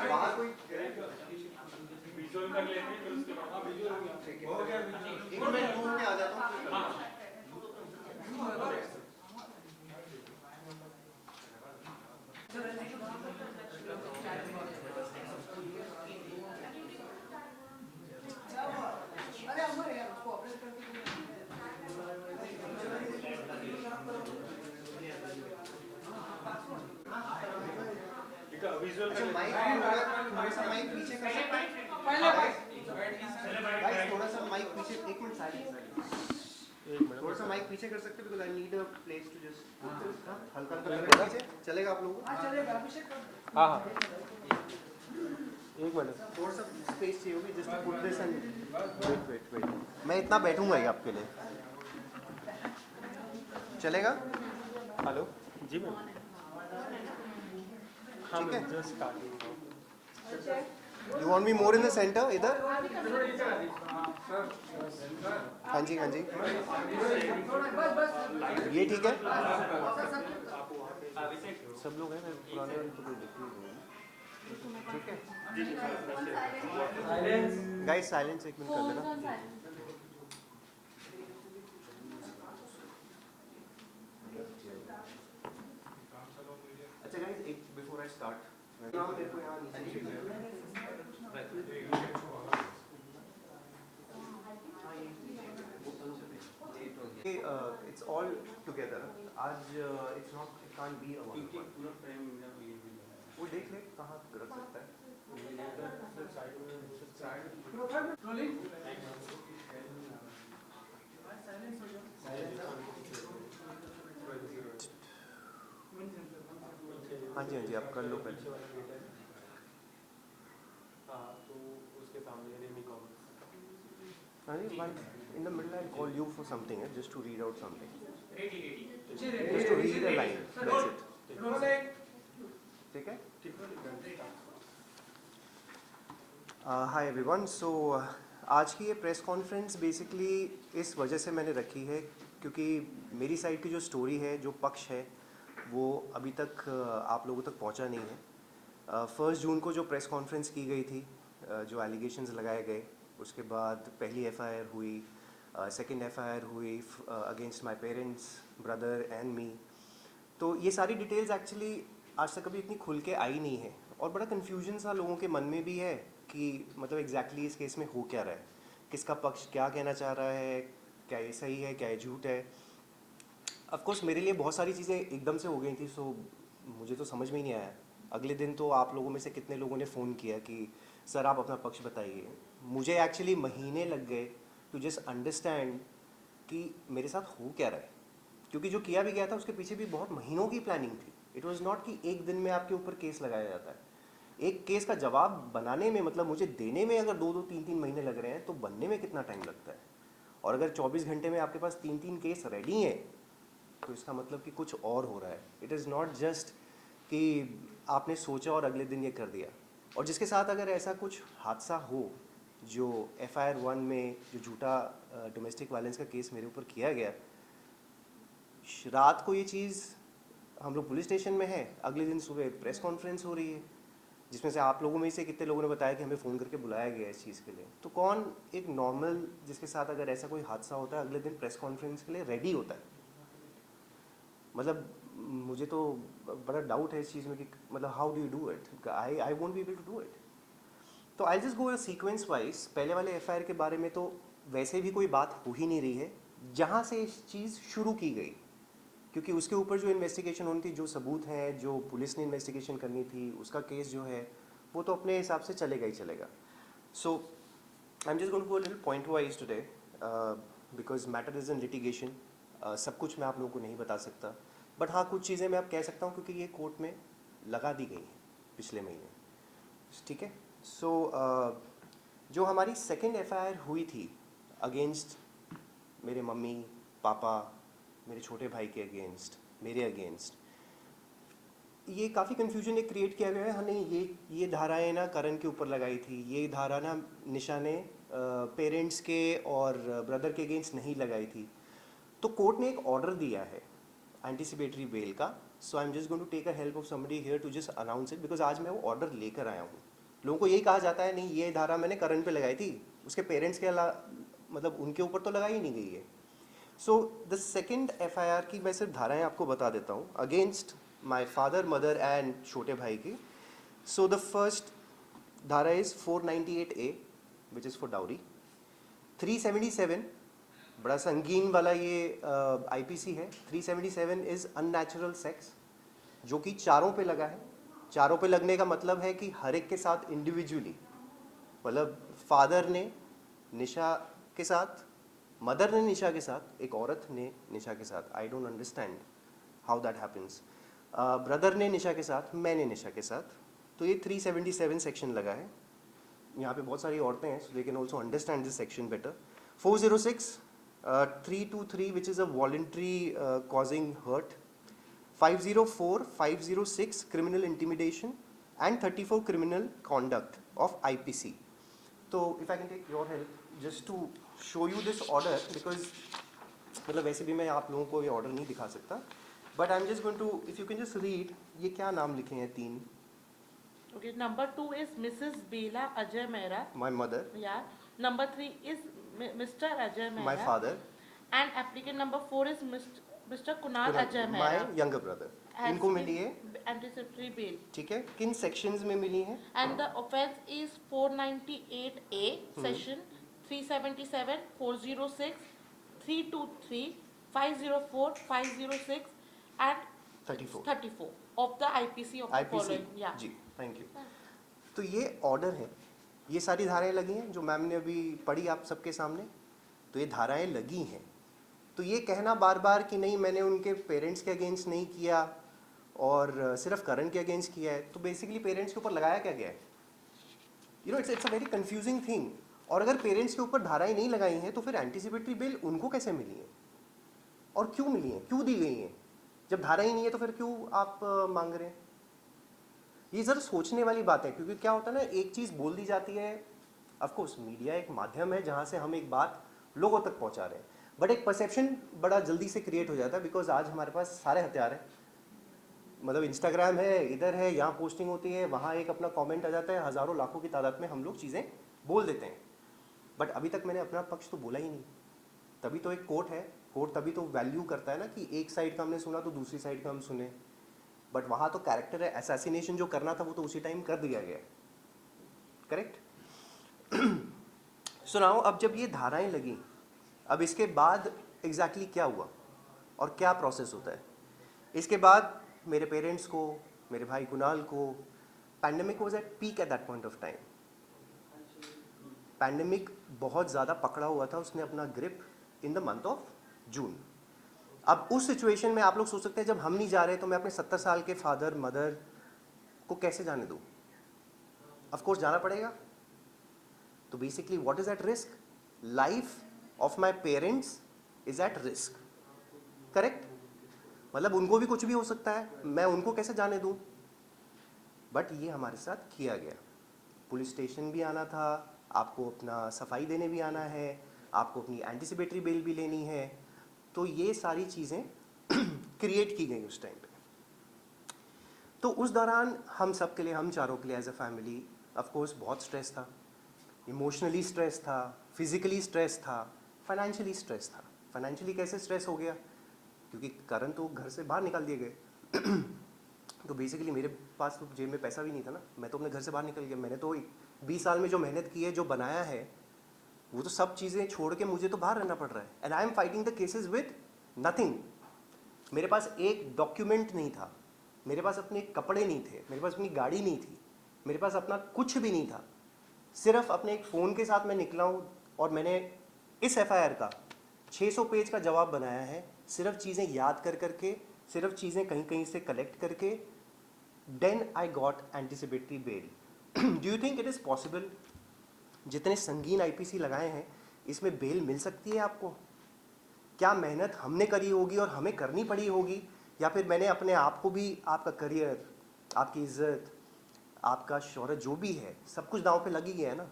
बाहर कोई विजुअल कर लेते हैं फिर उसके बाद हो गया। एक मिनट रूम में आ जाता हूँ। विजुअल अच्छा माइक थोड़ा सा माइक पीछे कर सकते हैं? गाइस थोड़ा सा माइक पीछे, एक मिनट साइलेंस, थोड़ा सा माइक पीछे कर सकते हैं because I need a place to just हल्का हल्का पीछे चलेगा आप लोगों को? हाँ चलेगा अभिषेक। हाँ हाँ एक मिनट, थोड़ा सा स्पेस चाहिए होगी just to put this and wait मैं इतना बैठूंगा ही आपके लिए, चलेगा? हेलो जी मैम। ठीक है, just starting. You want me more in the centre इधर? हाँ जी हाँ जी, ये ठीक है? सब लोग हैं, पुराने वाले तो कोई दिख नहीं रहे हैं। ठीक है गाइस, साइलेंस एक मिनट कर लेना। अच्छा गाइस, एक बिफोर आई स्टार्ट मेरे को यहाँ इट्स ऑल टुगेदर आज, it's not, it can't be a वो देख ले कहाँ रख सकता है। हाँ जी हाँ जी, आप कर लो पहले। हाँ जी, in the middle I'll call you for something, just to read out something. Just to read a line, that's it. ठीक है? हाय एवरीवन, सो आज की ये प्रेस कॉन्फ्रेंस बेसिकली इस वजह से मैंने रखी है क्योंकि मेरी साइड की जो स्टोरी है, जो पक्ष है, वो अभी तक आप लोगों तक पहुंचा नहीं है। 1 जून को जो प्रेस कॉन्फ्रेंस की गई थी, जो एलिगेशंस लगाए गए, उसके बाद पहली एफआईआर हुई, सेकंड एफआईआर हुई against my parents, brother and me. तो ये सारी डिटेल्स एक्चुअली आज तक कभी इतनी खुल के आई नहीं है और बड़ा कन्फ्यूजन सा लोगों के मन में भी है कि मतलब एग्जैक्टली इस केस में हो क्या रहा है, किसका पक्ष क्या कहना चाह रहा है, क्या ये सही है, क्या ये झूठ है। ऑफ कोर्स मेरे लिए बहुत सारी चीज़ें एकदम से हो गई थी, सो मुझे तो समझ में ही नहीं आया। अगले दिन तो आप लोगों में से कितने लोगों ने फ़ोन किया कि सर आप अपना पक्ष बताइए। मुझे एक्चुअली महीने लग गए टू जस्ट अंडरस्टैंड कि मेरे साथ हो क्या रहा है, क्योंकि जो किया भी गया था उसके पीछे भी बहुत महीनों की प्लानिंग थी। इट वाज नॉट कि एक दिन में आपके ऊपर केस लगाया जाता है। एक केस का जवाब बनाने में, मतलब मुझे देने में अगर 2-2 3-3 महीने लग रहे हैं तो बनने में कितना टाइम लगता है। और अगर 24 घंटे में आपके पास 3-3 केस रेडी हैं तो इसका मतलब कि कुछ और हो रहा है। इट इज़ नॉट जस्ट कि आपने सोचा और अगले दिन ये कर दिया। और जिसके साथ अगर ऐसा कुछ हादसा हो, जो FIR 1 में जो झूठा डोमेस्टिक वायलेंस का केस मेरे ऊपर किया गया, रात को ये चीज़ हम लोग पुलिस स्टेशन में है, अगले दिन सुबह प्रेस कॉन्फ्रेंस हो रही है, जिसमें से आप लोगों में से कितने लोगों ने बताया कि हमें फ़ोन करके बुलाया गया है इस चीज़ के लिए। तो कौन एक नॉर्मल जिसके साथ अगर ऐसा कोई हादसा होता है अगले दिन प्रेस कॉन्फ्रेंस के लिए रेडी होता है? मतलब मुझे तो बड़ा डाउट है इस चीज़ में कि मतलब how do you do it, I won't be able to do it. तो I just go sequence wise. पहले वाले FIR के बारे में तो वैसे भी कोई बात हो ही नहीं रही है, जहाँ से इस चीज़ शुरू की गई, क्योंकि उसके ऊपर जो इन्वेस्टिगेशन होनी थी, जो सबूत हैं, जो पुलिस ने इन्वेस्टिगेशन करनी थी, उसका केस जो है वो तो अपने हिसाब से चलेगा ही चलेगा। So I am just going to go a little point wise today because matter is in litigation. सब कुछ मैं आप लोगों को नहीं बता सकता, बट हाँ कुछ चीज़ें मैं आप कह सकता हूँ क्योंकि ये कोर्ट में लगा दी गई हैं पिछले महीने, ठीक है। सो जो हमारी सेकेंड FIR हुई थी अगेंस्ट मेरे मम्मी पापा, मेरे छोटे भाई के अगेंस्ट, मेरे अगेंस्ट, ये काफ़ी कन्फ्यूजन एक क्रिएट किया गया है। हाँ नहीं, ये धाराएं ना करण के ऊपर लगाई थी, ये धारा ना निशा ने पेरेंट्स के और ब्रदर के अगेंस्ट नहीं लगाई थी। तो कोर्ट ने एक ऑर्डर दिया है एंटिसिपेटरी बेल का. So I am just going to take a help of somebody here to just announce it, because आज मैं वो ऑर्डर लेकर आया हूँ. लोगों को यही कहा जाता है, नहीं ये धारा मैंने करण पे लगाई थी, उसके पेरेंट्स के मतलब उनके ऊपर तो लगाई नहीं गई है. सो द सेकेंड FIR की मैं सिर्फ धाराएं आपको बता देता हूँ against my father, mother and छोटे भाई की. सो द फर्स्ट धारा is 498A which is for dowry. 377 बड़ा संगीन वाला ये IPC है. 377 इज़ अननेचुरल सेक्स, जो कि चारों पे लगा है. चारों पे लगने का मतलब है कि हर एक के साथ इंडिविजुअली, मतलब फादर ने निशा के साथ, मदर ने निशा के साथ, एक औरत ने निशा के साथ. I don't understand how that happens. Brother ने निशा के साथ, मैंने निशा के साथ. तो ये 377 सेक्शन लगा है. यहाँ पे बहुत सारी औरतें हैं, so they can also understand this section better. 406 323 which is a voluntary causing hurt. 504 506 criminal intimidation and 34 criminal conduct of IPC. So if I can take your help just to show you this order, because मतलब वैसे भी मैं आप लोगों को ये order नहीं दिखा सकता, but I am just going to, if you can just read, ये क्या नाम लिखे हैं तीन. Okay, number 2 is Mrs. Bela Ajay Mehra. My mother, Yeah. Number 3 is Mr. Ajay Mehra. My father, And applicant number 4 is Mr. Kunal Ajay Mehra. My younger brother. Has इनको been मिली है, anticipatory bail. ठीक है. किन sections में मिली है? And the offence is 498A, section 377, 406, 323, 504, 506 and 34 of the IPC of the IPC, following. Yeah. जी, thank you. तो ये ऑर्डर है, ये सारी धाराएं लगी हैं जो मैम ने अभी पढ़ी आप सबके सामने. तो ये धाराएं लगी हैं. तो ये कहना बार बार कि नहीं मैंने उनके पेरेंट्स के अगेंस्ट नहीं किया और सिर्फ करण के अगेंस्ट किया है, तो बेसिकली पेरेंट्स के ऊपर लगाया क्या गया है? You know, it's a very confusing thing. और अगर पेरेंट्स के ऊपर धाराएं नहीं लगाई हैं तो फिर एंटिसिपेटरी बेल उनको कैसे मिली है और क्यों मिली है, क्यों दी गई है? जब धारा ही नहीं है तो फिर क्यों आप मांग रहे हैं? ये ज़रा सोचने वाली बात है, क्योंकि क्या होता है ना, एक चीज़ बोल दी जाती है. ऑफकोर्स मीडिया एक माध्यम है जहाँ से हम एक बात लोगों तक पहुँचा रहे हैं, बट एक परसेप्शन बड़ा जल्दी से क्रिएट हो जाता है. बिकॉज आज हमारे पास सारे हथियार हैं, मतलब इंस्टाग्राम है, इधर है, यहाँ पोस्टिंग होती है, वहाँ एक अपना कमेंट आ जाता है, हज़ारों लाखों की तादाद में हम लोग चीज़ें बोल देते हैं. बट अभी तक मैंने अपना पक्ष तो बोला ही नहीं. तभी तो एक कोर्ट है, कोर्ट तभी तो वैल्यू करता है ना कि एक साइड का हमने सुना तो दूसरी साइड का हम सुने. बट वहाँ तो कैरेक्टर है, असैसिनेशन जो करना था वो तो उसी टाइम कर दिया गया. करेक्ट. सुनाओ, अब जब ये धाराएं लगी, अब इसके बाद एग्जैक्टली क्या हुआ और क्या प्रोसेस होता है? इसके बाद मेरे पेरेंट्स को, मेरे भाई कुणाल को, pandemic was at peak at that point of time. Pandemic बहुत ज़्यादा पकड़ा हुआ था, उसने अपना grip in the month of June. अब उस सिचुएशन में आप लोग सोच सकते हैं जब हम नहीं जा रहे तो मैं अपने 70 साल के फादर मदर को कैसे जाने दूँ? ऑफ कोर्स जाना पड़ेगा. तो basically what is at risk? Life of my parents is at risk. Correct. मतलब उनको भी कुछ भी हो सकता है, मैं उनको कैसे जाने दूँ? बट ये हमारे साथ किया गया. पुलिस स्टेशन भी आना था, आपको अपना सफाई देने भी आना है, आपको अपनी एंटिसिपेटरी बेल भी लेनी है. तो ये सारी चीज़ें क्रिएट की गई उस टाइम पे. तो उस दौरान हम सब के लिए, हम चारों के लिए as a family of course बहुत स्ट्रेस था. इमोशनली स्ट्रेस था, फिजिकली स्ट्रेस था, फाइनेंशियली स्ट्रेस था. फाइनेंशियली कैसे स्ट्रेस हो गया? क्योंकि करण तो घर से बाहर निकाल दिए गए. तो बेसिकली मेरे पास तो जेब में पैसा भी नहीं था ना, मैं तो अपने घर से बाहर निकल गया. मैंने तो 20 साल में जो मेहनत की है, जो बनाया है, वो तो सब चीज़ें छोड़ के मुझे तो बाहर रहना पड़ रहा है. And I am fighting the cases with nothing. मेरे पास एक डॉक्यूमेंट नहीं था, मेरे पास अपने कपड़े नहीं थे, मेरे पास अपनी गाड़ी नहीं थी, मेरे पास अपना कुछ भी नहीं था. सिर्फ अपने एक फ़ोन के साथ मैं निकला हूँ और मैंने इस FIR का 600 पेज का जवाब बनाया है, सिर्फ चीज़ें याद कर करके, सिर्फ चीज़ें कहीं कहीं से कलेक्ट करके. Then I got anticipatory bail. Do you think it is possible? जितने संगीन IPC लगाए हैं, इसमें बेल मिल सकती है आपको? क्या मेहनत हमने करी होगी और हमें करनी पड़ी होगी, या फिर मैंने अपने आप को भी, आपका करियर, आपकी इज्जत, आपका शोहरत जो भी है, सब कुछ दांव पे लगी गया है ना.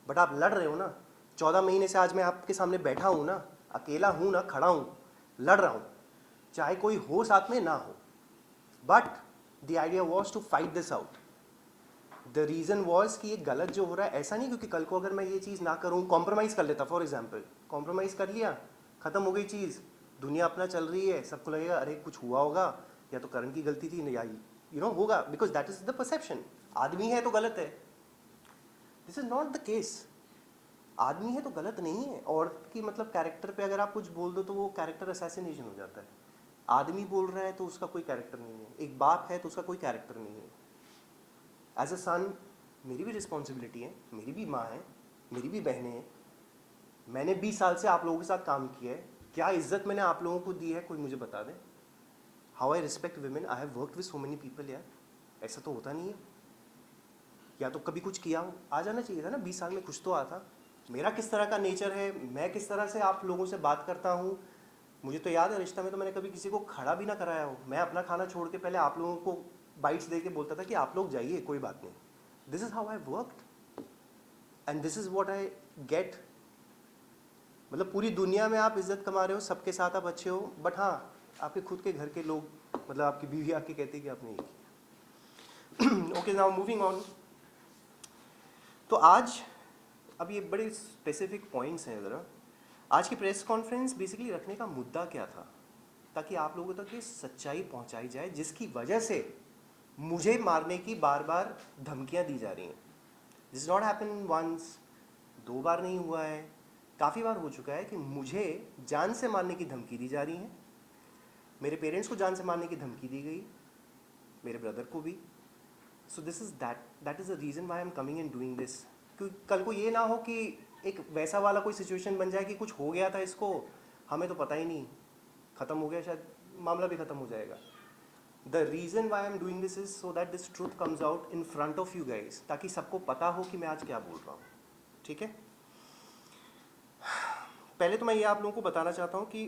बट आप लड़ रहे हो ना. 14 महीने से आज मैं आपके सामने बैठा हूँ ना, अकेला हूँ ना, खड़ा हूँ, लड़ रहा हूँ. चाहे कोई हो साथ में ना हो, but the idea was to fight this out. The reason was कि ये गलत जो हो रहा है, ऐसा नहीं क्योंकि कल को अगर मैं ये चीज़ ना करूँ, कॉम्प्रोमाइज़ कर लेता, फॉर एग्जाम्पल कॉम्प्रोमाइज़ कर लिया, ख़त्म हो गई चीज़, दुनिया अपना चल रही है, सबको लगेगा अरे कुछ हुआ होगा, या तो करण की गलती थी या होगा, because that is the perception. आदमी है तो गलत है, this is not the case. आदमी है तो गलत नहीं है। औरत की मतलब कैरेक्टर पे अगर आप कुछ बोल दो तो वो कैरेक्टर असैसिनेशन हो जाता है। आदमी बोल रहा है तो उसका कोई कैरेक्टर नहीं है, एक बाप है तो उसका कोई कैरेक्टर नहीं है। एज अ सन मेरी भी रिस्पॉन्सिबिलिटी है, मेरी भी माँ है, मेरी भी बहनें हैं। मैंने 20 साल से आप लोगों के साथ काम किया है, क्या इज्जत मैंने आप लोगों को दी है कोई मुझे बता दें। How I respect women, I have worked with so many people यार, ऐसा तो होता नहीं है। या तो कभी कुछ किया हो, आ जाना चाहिए था ना, 20 साल में कुछ तो आता। मेरा किस तरह का नेचर है, मैं किस तरह से आप लोगों से बात करता हूँ, मुझे तो याद है रिश्ता में तो मैंने कभी किसी को खड़ा भी ना कराया हो। मैं अपना खाना छोड़ के पहले आप लोगों को बाइट्स दे के बोलता था कि आप लोग जाइए, कोई बात नहीं। This is how I worked and this is what I get. मतलब पूरी दुनिया में आप इज्जत कमा रहे हो, सबके साथ आप अच्छे हो, बट हाँ आपके खुद के घर के लोग, मतलब आपकी बीवी आके कहती है कि आपने ये किया। Okay, now moving on. तो आज अब ये बड़े स्पेसिफिक पॉइंट्स हैं ज़रा। आज की प्रेस कॉन्फ्रेंस बेसिकली रखने का मुद्दा क्या था, ताकि आप लोगों तक ये सच्चाई पहुंचाई जाए जिसकी वजह से मुझे मारने की बार बार धमकियां दी जा रही हैं। दिस नॉट हैपन वंस, 2 बार नहीं हुआ है, काफ़ी बार हो चुका है कि मुझे जान से मारने की धमकी दी जा रही है। मेरे पेरेंट्स को जान से मारने की धमकी दी गई, मेरे ब्रदर को भी। So this is that is the reason why I am coming and doing this. क्योंकि कल को ये ना हो कि एक वैसा वाला कोई सिचुएशन बन जाए कि कुछ हो गया था इसको, हमें तो पता ही नहीं, ख़त्म हो गया, शायद मामला भी ख़त्म हो जाएगा। The reason why I am doing this is so that this truth comes out in front of you guys, ताकि सबको पता हो कि मैं आज क्या बोल रहा हूँ। ठीक है, पहले तो मैं ये आप लोगों को बताना चाहता हूँ कि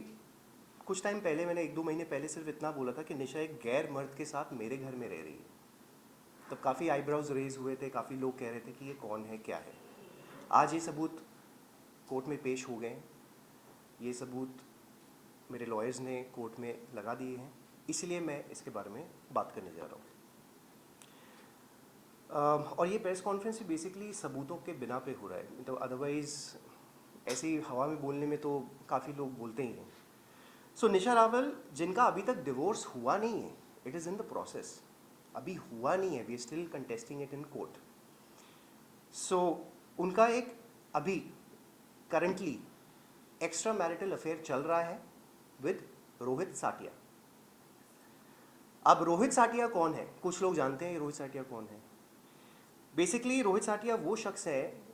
कुछ टाइम पहले मैंने 1-2 महीने पहले सिर्फ इतना बोला था कि निशा एक गैर मर्द के साथ मेरे घर में रह रही है। तब काफ़ी आईब्राउज रेज हुए थे, काफ़ी लोग कह रहे थे कि ये कौन है, क्या है। आज ये सबूत कोर्ट में पेश हो गए, ये सबूत मेरे लॉयर्स ने कोर्ट में लगा दिए हैं, इसलिए मैं इसके बारे में बात करने जा रहा हूँ। और ये प्रेस कॉन्फ्रेंस भी बेसिकली सबूतों के बिना पे हो रहा है, तो अदरवाइज़ ऐसे ही हवा में बोलने में तो काफ़ी लोग बोलते ही हैं। सो निशा रावल, जिनका अभी तक डिवोर्स हुआ नहीं है, it is in the process, अभी हुआ नहीं है, we are still contesting it in court. So उनका एक अभी करंटली एक्स्ट्रा मैरिटल अफेयर चल रहा है विद रोहित साटिया। अब रोहित साटिया कौन है, कुछ लोग जानते हैं रोहित साटिया कौन है। बेसिकली रोहित साटिया वो शख्स है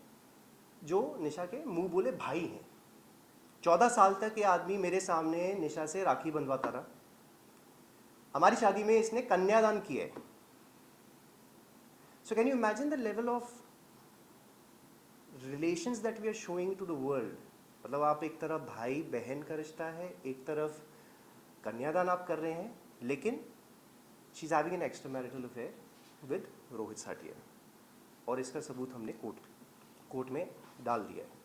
जो निशा के मुंह बोले भाई हैं। 14 साल तक ये आदमी मेरे सामने निशा से राखी बंधवाता रहा, हमारी शादी में इसने कन्यादान किया है। So can you imagine the level of relations that we are showing to the world. मतलब आप एक तरफ भाई बहन का रिश्ता है, एक तरफ कन्यादान आप कर रहे हैं, लेकिन she is having an extramarital affair with Rohit Satiya, और इसका सबूत हमने कोर्ट में डाल दिया है।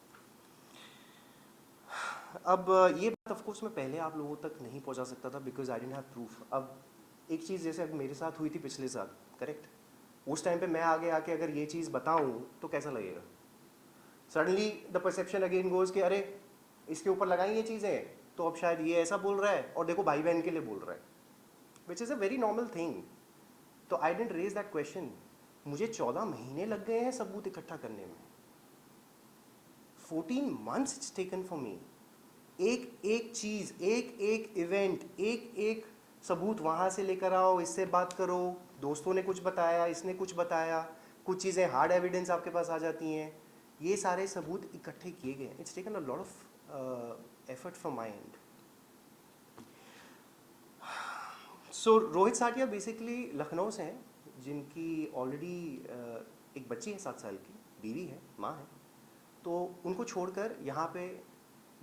अब ये बात ऑफ कोर्स मैं पहले आप लोगों तक नहीं पहुंचा सकता था because I didn't have proof. अब एक चीज़ जैसे अब मेरे साथ हुई थी पिछले साल, करेक्ट, उस टाइम पे मैं आगे आके अगर ये चीज़ बताऊं तो कैसा लगेगा। Suddenly the perception again goes कि अरे इसके ऊपर लगाई ये चीज़ें तो अब शायद ये ऐसा बोल रहा है, और देखो भाई बहन के लिए बोल रहा है, which is a very normal thing. तो I didn't raise that question. मुझे 14 महीने लग गए हैं सबूत इकट्ठा करने में, 14 months it's taken for me. एक एक चीज़, एक एक इवेंट, एक एक सबूत वहाँ से लेकर आओ, इससे बात करो, दोस्तों ने कुछ बताया, इसने कुछ बताया, कुछ चीज़ें हार्ड एविडेंस आपके पास आ जाती हैं, ये सारे सबूत इकट्ठे किए गए। It's taken a lot of effort from my end. So Rohit Satiya basically Lucknow से हैं, जिनकी ऑलरेडी एक बच्ची है 7 साल की, बीवी है, माँ है। तो उनको छोड़कर यहाँ पे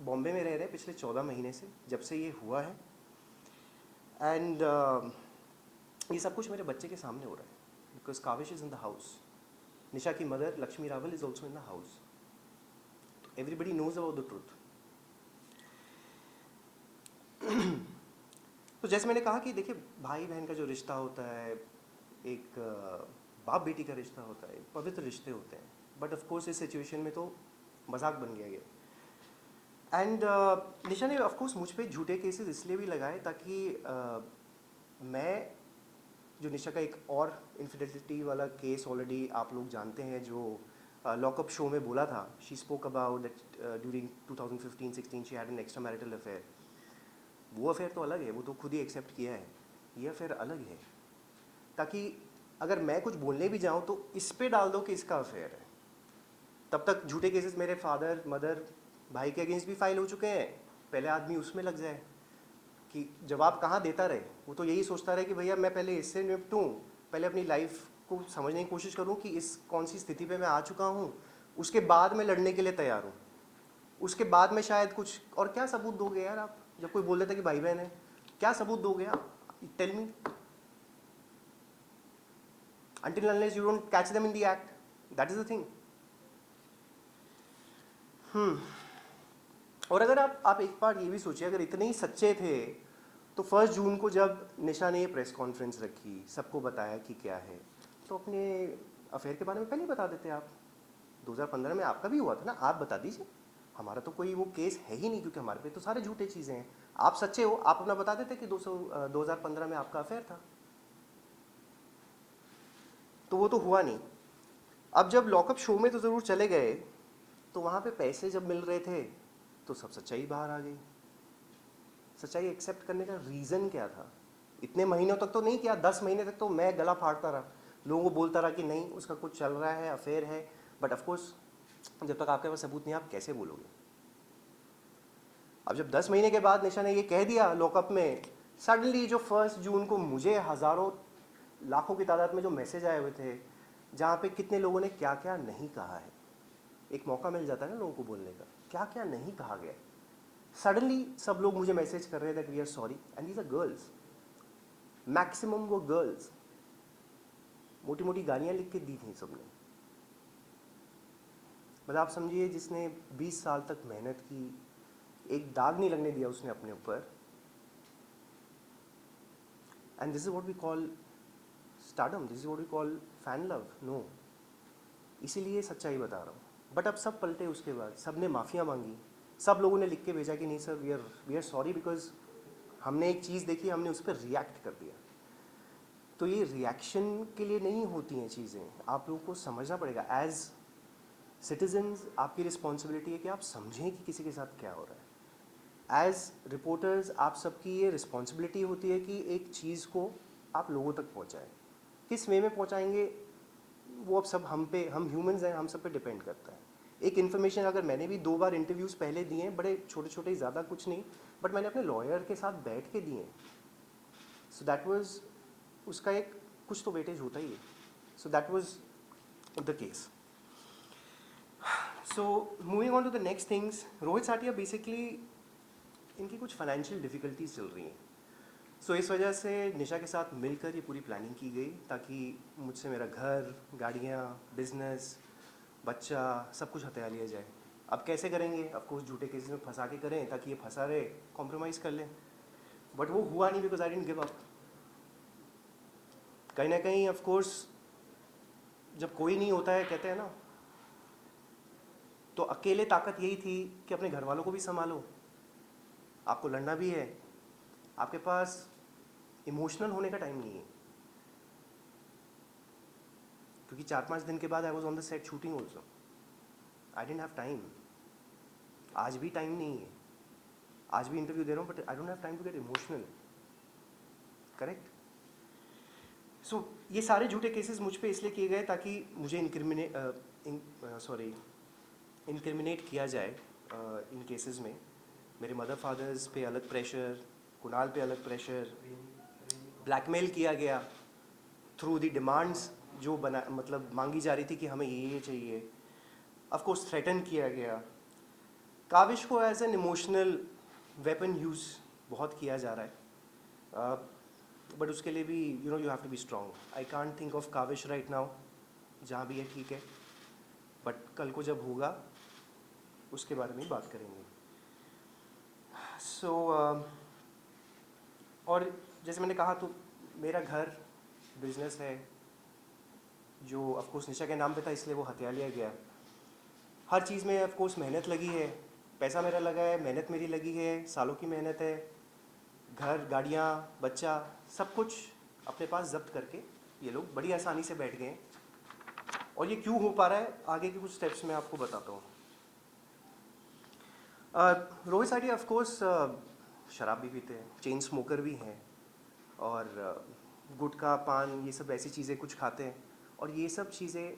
बॉम्बे में रह रहे हैं पिछले 14 महीने से, जब से ये हुआ है। एंड ये सब कुछ मेरे बच्चे के सामने हो रहा है because Kavish is in the house. Nisha की mother Lakshmi Rawal is also in the house. तो everybody knows about the truth. तो जैसे मैंने कहा कि देखिए भाई बहन का जो रिश्ता होता है, एक बाप बेटी का रिश्ता होता है, पवित्र रिश्ते होते हैं, बट ऑफ कोर्स इस सिचुएशन में तो मजाक बन गया। एंड निशा ने ऑफ कोर्स मुझ पे झूठे केसेस इसलिए भी लगाए ताकि मैं जो निशा का एक और इनफिडेलिटी वाला केस ऑलरेडी आप लोग जानते हैं, जो लॉकअप शो में बोला था, she spoke about that during 2015-16 she had an extramarital affair. वो अफेयर तो अलग है, वो तो खुद ही एक्सेप्ट किया है, ये अफेयर अलग है। ताकि अगर मैं कुछ बोलने भी जाऊँ तो इस पे डाल दो कि इसका अफेयर है, तब तक झूठे केसेस मेरे फादर मदर भाई के अगेंस्ट भी फाइल हो चुके हैं। पहले आदमी उसमें लग जाए कि जवाब कहाँ देता रहे, वो तो यही सोचता रहे कि भैया मैं पहले इससे निपटूँ, पहले अपनी लाइफ को समझने की कोशिश करूँ कि इस कौन सी स्थिति पे मैं आ चुका हूँ, उसके बाद मैं लड़ने के लिए तैयार हूँ, उसके बाद में शायद कुछ। और क्या सबूत दोगे यार आप, जब कोई बोल देता है कि भाई बहन है, क्या सबूत दोगे आप? Tell me. Until unless you don't catch them in the act, that is the thing. और अगर आप एक बार ये भी सोचिए, अगर इतने ही सच्चे थे तो 1 जून को जब निशा ने ये प्रेस कॉन्फ्रेंस रखी, सबको बताया कि क्या है, तो अपने अफेयर के बारे में पहले ही बता देते आप। 2015 में आपका भी हुआ था ना, आप बता दीजिए। हमारा तो कोई वो केस है ही नहीं, क्योंकि हमारे पे तो सारे झूठे चीज़ें हैं। आप सच्चे हो, आप अपना बता देते कि 2015 में आपका अफेयर था। तो वो तो हुआ नहीं। अब जब लॉकअप शो में तो ज़रूर चले गए, तो वहाँ पे पैसे जब मिल रहे थे तो सब सच्चाई बाहर आ गई। सच्चाई एक्सेप्ट करने का रीज़न क्या था? इतने महीनों तक तो नहीं किया, 10 महीने तक तो मैं गला फाड़ता रहा, लोगों को बोलता रहा कि नहीं उसका कुछ चल रहा है, अफेयर है, बट ऑफकोर्स जब तक आपके पास सबूत नहीं आप कैसे बोलोगे? अब जब 10 महीने के बाद निशा ने ये कह दिया लॉकअप में, सडनली जो 1 जून को मुझे हज़ारों लाखों की तादाद में जो मैसेज आए हुए थे, जहाँ पे कितने लोगों ने क्या क्या नहीं कहा है, एक मौका मिल जाता है ना लोगों को बोलने का, क्या क्या नहीं कहा गया। सडनली सब लोग मुझे मैसेज कर रहे थे that we are sorry, and these are girls, maximum वो गर्ल्स। मोटी मोटी गालियाँ लिख के दी थी सबने। मतलब आप समझिए, जिसने 20 साल तक मेहनत की, एक दाग नहीं लगने दिया उसने अपने ऊपर, and this is what we call stardom, this is what we call fan love. No, इसीलिए सच्चाई बता रहा हूँ। बट अब सब पलटे, उसके बाद सब ने माफ़िया मांगी, सब लोगों ने लिख के भेजा कि नहीं sir we are sorry, because हमने एक चीज़ देखी, हमने उस पर रिएक्ट कर दिया। तो ये रिएक्शन के लिए नहीं होती हैं चीज़ें, आप लोगों को समझना पड़ेगा। एज सिटीजन्स आपकी रिस्पॉन्सिबिलिटी है कि आप समझें कि किसी के साथ क्या हो रहा है। एज रिपोर्टर्स आप सबकी ये रिस्पॉन्सिबिलिटी होती है कि एक चीज़ को आप लोगों तक पहुँचाएँ। किस वे में पहुँचाएंगे वो अब सब हम ह्यूमंस हैं, हम सब पे डिपेंड करता है। एक इन्फॉर्मेशन अगर मैंने भी 2 बार इंटरव्यूज़ पहले दिए हैं, बड़े छोटे छोटे, ज़्यादा कुछ नहीं, बट मैंने अपने लॉयर के साथ बैठ के दिए, सो दैट वाज, उसका एक कुछ तो वेटेज होता ही है। So that was the case. So moving on to the next things, Rohit Satiya basically इनकी कुछ फाइनेंशियल डिफ़िकल्टीज चल रही हैं। सो इस वजह से निशा के साथ मिलकर ये पूरी प्लानिंग की गई, ताकि मुझसे मेरा घर, गाड़ियाँ, बिजनेस, बच्चा, सब कुछ हथिया लिया जाए। अब कैसे करेंगे? ऑफकोर्स झूठे केसेस में फंसा के करें, ताकि ये फंसा रहे, कॉम्प्रोमाइज़ कर लें। बट वो हुआ नहीं, because I didn't give up. कहीं ना कहीं ऑफकोर्स जब कोई नहीं होता है, कहते हैं ना, तो अकेले ताकत यही थी कि अपने घर वालों को भी संभालो, आपको लड़ना भी है, आपके पास इमोशनल होने का टाइम नहीं है। क्योंकि 4-5 दिन के बाद I was on the set shooting also, I didn't have time. आज भी टाइम नहीं है, आज भी इंटरव्यू दे रहा हूँ, but I don't have time to get emotional. Correct? So ये सारे झूठे केसेस मुझ पे इसलिए किए गए ताकि मुझे इनक्रिमिनेट किया जाए इन केसेस में। मेरे मदर फादर्स पे अलग प्रेशर, कुणाल पे अलग प्रेशर, ब्लैकमेल किया गया थ्रू दी डिमांड्स जो मतलब मांगी जा रही थी कि हमें ये चाहिए। ऑफ कोर्स थ्रेटन किया गया। काविश को as an emotional weapon use बहुत किया जा रहा है, बट उसके लिए भी you have to be strong. I can't think of Kavish right now, जहाँ भी है ठीक है, बट कल को जब होगा उसके बारे में बात करेंगे। सो और जैसे मैंने कहा तो मेरा घर बिजनेस है जो ऑफ कोर्स निशा के नाम पे था, इसलिए वो हथिया लिया गया। हर चीज़ में ऑफ कोर्स मेहनत लगी है, पैसा मेरा लगा है, मेहनत मेरी लगी है, सालों की मेहनत है। घर, गाड़ियाँ, बच्चा, सब कुछ अपने पास जब्त करके ये लोग बड़ी आसानी से बैठ गए। और ये क्यों हो पा रहा है, आगे के कुछ स्टेप्स मैं आपको बताता हूँ। रोहित साटी ऑफ कोर्स शराब भी पीते हैं, चेन स्मोकर भी हैं, और गुटखा, पान, ये सब ऐसी चीज़ें कुछ खाते हैं। और ये सब चीज़ें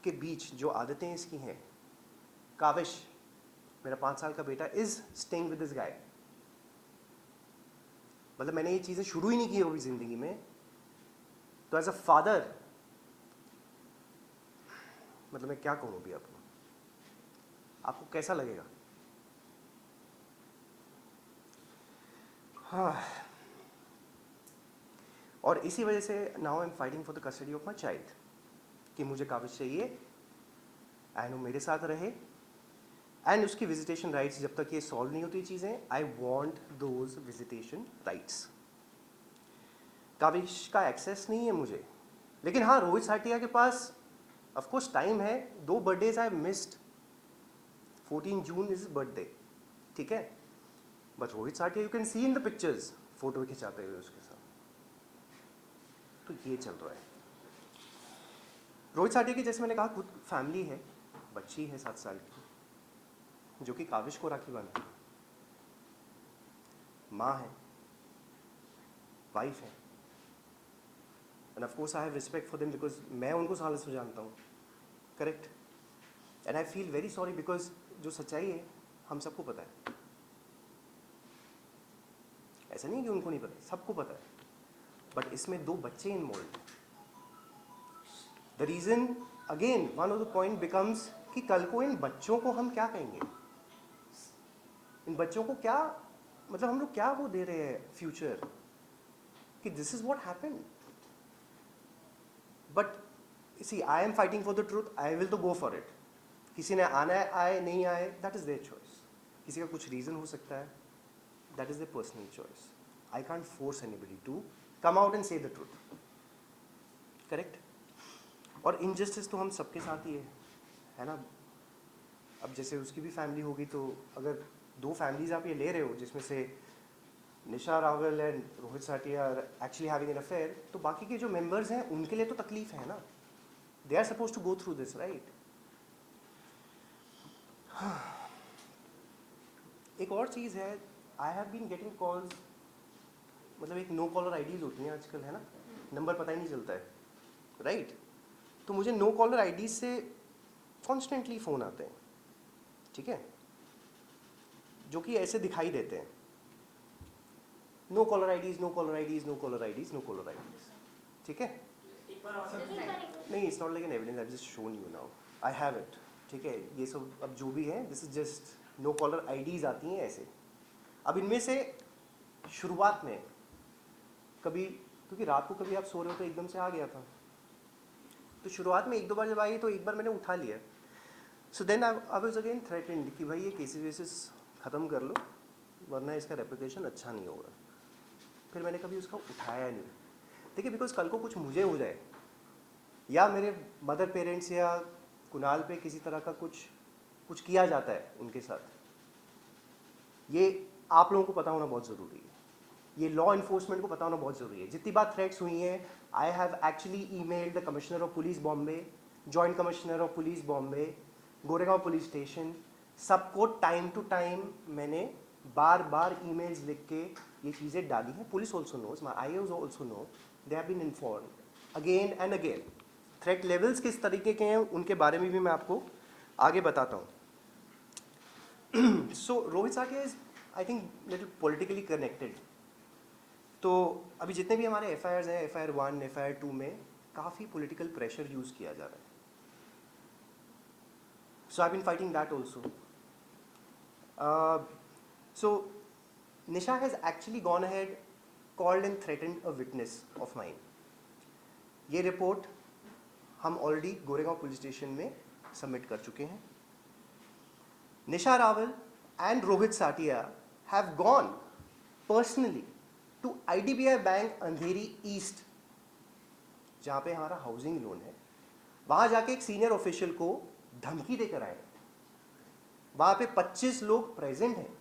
के बीच जो आदतें इसकी हैं, काविश मेरा 5 साल का बेटा is staying with this guy. मतलब मैंने ये चीज़ें शुरू ही नहीं की होगी ज़िंदगी में, तो एज अ फादर मतलब मैं क्या कहूँ अभी आपको कैसा लगेगा? हाँ, और इसी वजह से now I am fighting for the custody of my child, कि मुझे काबिज चाहिए एंड वो मेरे साथ रहे, एंड उसकी विजिटेशन राइट्स जब तक ये सॉल्व नहीं होती चीज़ें, I want those visitation rights. काबिज का एक्सेस नहीं है मुझे, लेकिन हाँ, रोहित साटिया के पास ऑफ कोर्स टाइम है। 2 birthdays I missed, 14 June is birthday, ठीक है, but Rohit Satiya you can see in the pictures photo खिंचाते हुए उसके साथ। तो ये चल रहा है। रोहित साटिया की, जैसे मैंने कहा, खुद फैमिली है, बच्ची है 7 साल की जो कि काविश को राखी बांधती है, माँ है, वाइफ है, end of course I have respect for them because मैं उनको सालों से जानता हूँ, correct, and I feel very sorry because जो सच्चाई है हम सबको पता है। ऐसा नहीं कि उनको नहीं पता, सबको पता है, बट इसमें 2 बच्चे इन्वॉल्व हैं। The reason again, one of the point becomes कि कल को इन बच्चों को हम क्या कहेंगे, इन बच्चों को क्या, मतलब हम लोग क्या वो दे रहे हैं फ्यूचर, कि this is what happened. But see, I am fighting for the truth, I will to go for it. किसी ने आना है, आए, नहीं आए, दैट इज देयर चॉइस। किसी का कुछ रीज़न हो सकता है, that is their personal choice. I can't force anybody to come out and say the truth, correct. और इनजस्टिस तो हम सबके साथ ही है ना। अब जैसे उसकी भी फैमिली होगी, तो अगर 2 फैमिलीज आप ये ले रहे हो जिसमें से Nisha Rawal and Rohit Satiya are actually having an affair, तो बाकी के जो मेंबर्स हैं उनके लिए तो तकलीफ है ना। They are suppose to go through this, right. एक और चीज़ है, I have been getting calls, मतलब एक नो कॉलर आईडीज होती हैं आजकल, है ना, नंबर पता ही नहीं चलता है, राइट। तो मुझे नो कॉलर आईडीज से कॉन्स्टेंटली फ़ोन आते हैं, ठीक है, जो कि ऐसे दिखाई देते हैं, no caller IDs, no caller IDs, no caller IDs, no caller IDs, ठीक है। नहीं, it's not like an evidence, I just shown you now, I have it, ठीक है। ये सब अब जो भी है, this is just no caller IDs आती हैं ऐसे। अब इनमें से शुरुआत में कभी, क्योंकि रात को कभी आप सो रहे हो तो एकदम से आ गया था, तो शुरुआत में 1-2 बार जब आई तो एक बार मैंने उठा लिया। So then I was again threatened कि भाई ये केसेस वेसेस ख़त्म कर लो, वरना इसका रेपुटेशन अच्छा नहीं होगा। फिर मैंने कभी उसका उठाया नहीं, देखिए, बिकॉज कल को कुछ मुझे हो जाए, या मेरे मदर पेरेंट्स या कुणाल पे किसी तरह का कुछ किया जाता है उनके साथ, ये आप लोगों को पता होना बहुत ज़रूरी है, ये लॉ इन्फोर्समेंट को पता होना बहुत ज़रूरी है। जितनी बार थ्रेट्स हुई हैं, I have actually emailed the commissioner of police Bombay, joint commissioner of police Bombay, Goregaon police station, सबको टाइम टू टाइम मैंने बार बार ईमेल्स लिख के ये चीज़ें डाली हैं। Police also knows, my I also know, they have been informed again and again. Threat levels किस तरीके के हैं उनके बारे में भी मैं आपको आगे बताता हूँ। So Rohit Satiya is, I think, little politically connected. तो अभी जितने भी हमारे FIRs हैं, FIR 1, FIR 2 में काफ़ी पॉलिटिकल प्रेशर यूज़ किया जा रहा है। So I been fighting that also. So Nisha has actually gone ahead, called and threatened a witness of mine. ये रिपोर्ट हम ऑलरेडी गोरेगांव पुलिस स्टेशन में सबमिट कर चुके हैं। Nisha Rawal and Rohit Satiya have gone personally to IDBI bank Andheri east, जहाँ पे हमारा housing loan है, वहाँ जाके एक सीनियर ऑफिशियल को धमकी देकर आए। वहाँ पे 25 लोग प्रेजेंट हैं।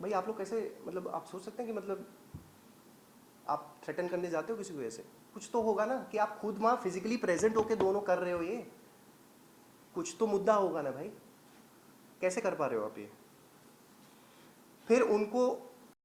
भाई आप लोग कैसे, मतलब आप सोच सकते हैं कि मतलब आप थ्रेटन करने जाते हो किसी को ऐसे? कुछ तो होगा ना कि आप खुद वहाँ फिजिकली प्रेजेंट होके दोनों कर रहे हो, ये कुछ तो मुद्दा होगा ना भाई, कैसे कर पा रहे हो आप ये? फिर उनको